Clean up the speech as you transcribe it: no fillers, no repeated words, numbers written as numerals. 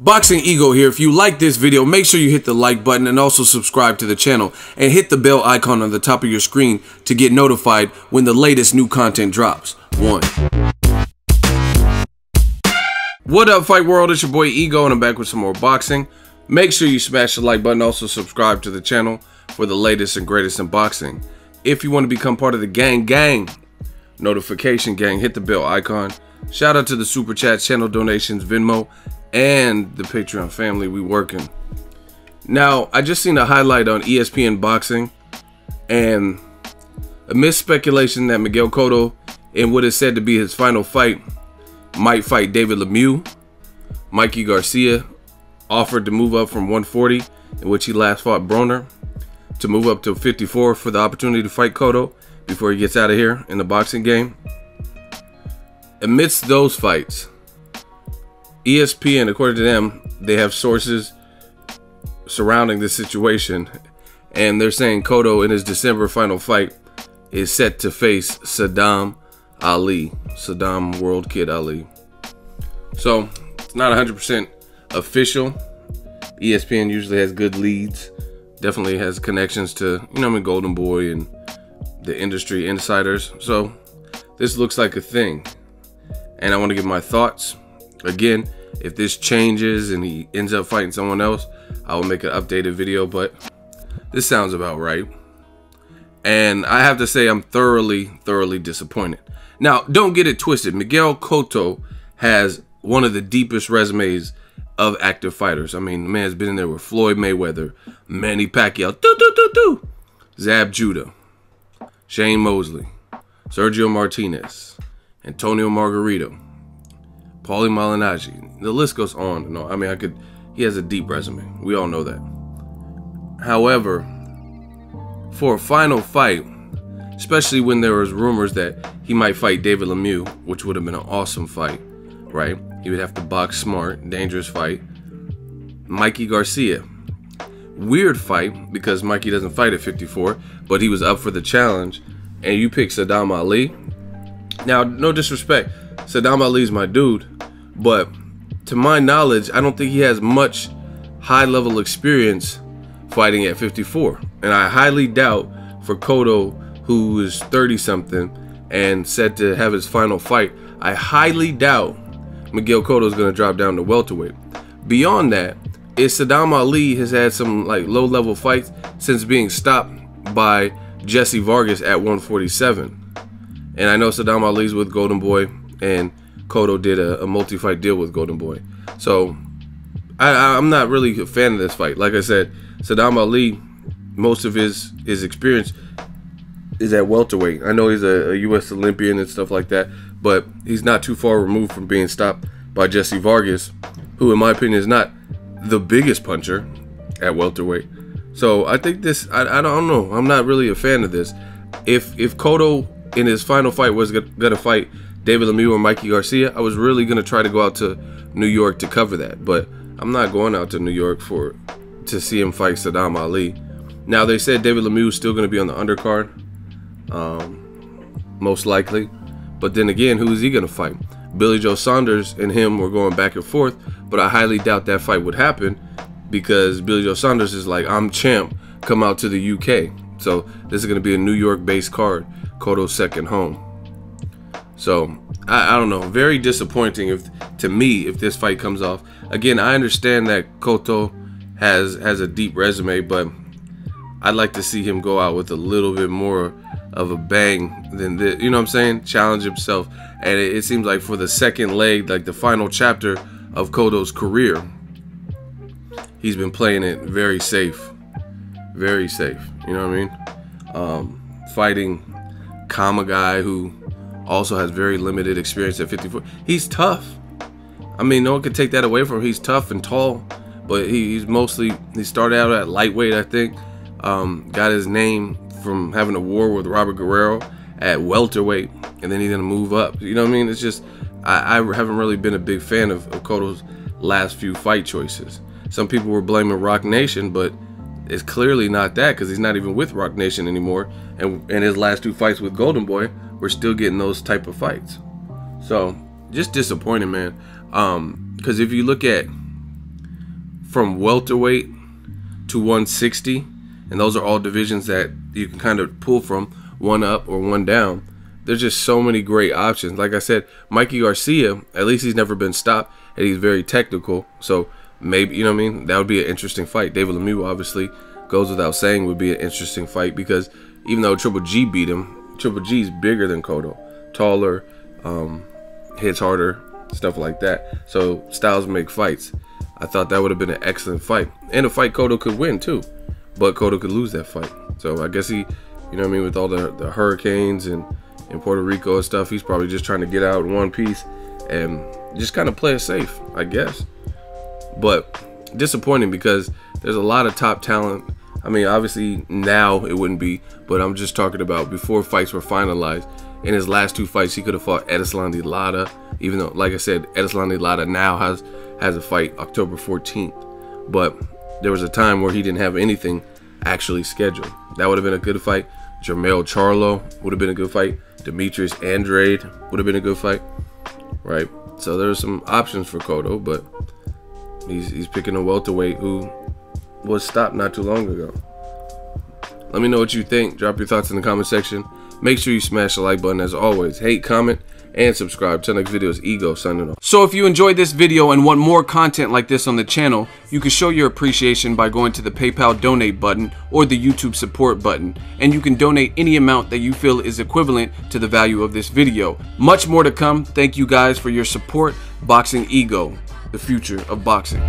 Boxingego here. If you like this video, make sure you hit the like button and also subscribe to the channel and hit the bell icon on the top of your screen to get notified when the latest new content drops. What up, Fight World? It's your boy Ego and I'm back with some more boxing. Make sure you smash the like button, also subscribe to the channel for the latest and greatest in boxing. If you want to become part of the gang, notification gang, hit the bell icon. Shout out to the super chat, channel donations, Venmo, and the Patreon family. We working. Now, I just seen a highlight on ESPN Boxing, and amidst speculation that Miguel Cotto, in what is said to be his final fight, might fight David Lemieux, Mikey Garcia offered to move up from 140, in which he last fought Broner, to move up to 54 for the opportunity to fight Cotto before he gets out of here in the boxing game. Amidst those fights, ESPN, according to them, they have sources surrounding this situation, and they're saying Cotto in his December final fight is set to face Sadam World Kid Ali. So it's not 100% official. ESPN usually has good leads, definitely has connections to, Golden Boy and the industry insiders. So this looks like a thing, and I want to give my thoughts. Again, if this changes and he ends up fighting someone else, I will make an updated video, but this sounds about right. And I have to say I'm thoroughly disappointed. Now, don't get it twisted. Miguel Cotto has one of the deepest resumes of active fighters. I mean, the man's been in there with Floyd Mayweather, Manny Pacquiao, Zab Judah, Shane Mosley, Sergio Martinez, Antonio Margarito, Paulie Malignaggi. The list goes on and on. I mean, he has a deep resume. We all know that. However, for a final fight, especially when there was rumors that he might fight David Lemieux, which would have been an awesome fight, right? He would have to box smart, dangerous fight. Mikey Garcia. Weird fight because Mikey doesn't fight at 54, but he was up for the challenge. And you pick Sadam Ali. Now, no disrespect, Sadam Ali's my dude, but to my knowledge, I don't think he has much high-level experience fighting at 54. And I highly doubt for Cotto, who is 30-something and said to have his final fight, I highly doubt Miguel Cotto is going to drop down to welterweight. Beyond that, Sadam Ali has had some low-level fights since being stopped by Jesse Vargas at 147. And I know Sadam Ali's with Golden Boy, and Cotto did a multi-fight deal with Golden Boy. So I'm not really a fan of this fight. Like I said, Sadam Ali, most of his experience is at welterweight. I know he's a U.S. Olympian and stuff like that, but he's not too far removed from being stopped by Jesse Vargas, who in my opinion is not the biggest puncher at welterweight. So I think this, I don't know, I'm not really a fan of this. If Cotto in his final fight was gonna fight David Lemieux or Mikey Garcia, I was really gonna try to go out to New York to cover that, but I'm not going out to New York to see him fight Sadam Ali. Now, they said David Lemieux is still gonna be on the undercard, most likely, but then again, who is he gonna fight? Billy Joe Saunders and him were going back and forth, but I highly doubt that fight would happen because Billy Joe Saunders is like, I'm champ, come out to the UK. So this is going to be a New York-based card, Cotto's second home. So I don't know, very disappointing to me if this fight comes off. Again, I understand that Cotto has a deep resume, but I'd like to see him go out with a little bit more of a bang than this. You know what I'm saying? Challenge himself. And it seems like for the second leg, like the final chapter of Cotto's career, he's been playing it very safe. Very safe. You know what I mean? Fighting Kama guy who also has very limited experience at 54. He's tough. I mean, no one can take that away from him. He's tough and tall, but he started out at lightweight, I think. Got his name from having a war with Robert Guerrero at welterweight, and then he's gonna move up. You know what I mean? It's just I haven't really been a big fan of Cotto's last few fight choices. Some people were blaming Rock Nation, but it's clearly not that because he's not even with Rock Nation anymore. And his last two fights with Golden Boy, we're still getting those type of fights. So just disappointing, man. Because if you look at from welterweight to 160, and those are all divisions that you can kind of pull from, one up or one down. There's just so many great options. Like I said, Mikey Garcia, at least he's never been stopped, and he's very technical. So maybe, you know what I mean, that would be an interesting fight. David Lemieux, obviously, goes without saying, would be an interesting fight, because even though Triple G beat him, Triple G's bigger than Cotto, taller, hits harder, stuff like that. So styles make fights. I thought that would have been an excellent fight, and a fight Cotto could win too, but Cotto could lose that fight. So I guess he, you know what I mean, with all the hurricanes and in Puerto Rico and stuff, he's probably just trying to get out in one piece and just kind of play it safe, I guess. But disappointing, because there's a lot of top talent. I mean, obviously now it wouldn't be, but I'm just talking about before fights were finalized. In his last 2 fights, he could have fought Erislandy Lara, even though, like I said, Erislandy Lara now has a fight October 14th. But there was a time where he didn't have anything actually scheduled. That would have been a good fight. Jermell Charlo would have been a good fight. Demetrius Andrade would have been a good fight, right? So there's some options for Cotto, but he's picking a welterweight who was stopped not too long ago. Let me know what you think. Drop your thoughts in the comment section. Make sure you smash the like button as always. Hate, comment, and subscribe. Till next video is Ego signing off. So if you enjoyed this video and want more content like this on the channel, you can show your appreciation by going to the PayPal donate button or the YouTube support button, and you can donate any amount that you feel is equivalent to the value of this video. Much more to come. Thank you guys for your support. Boxingego, the future of boxing.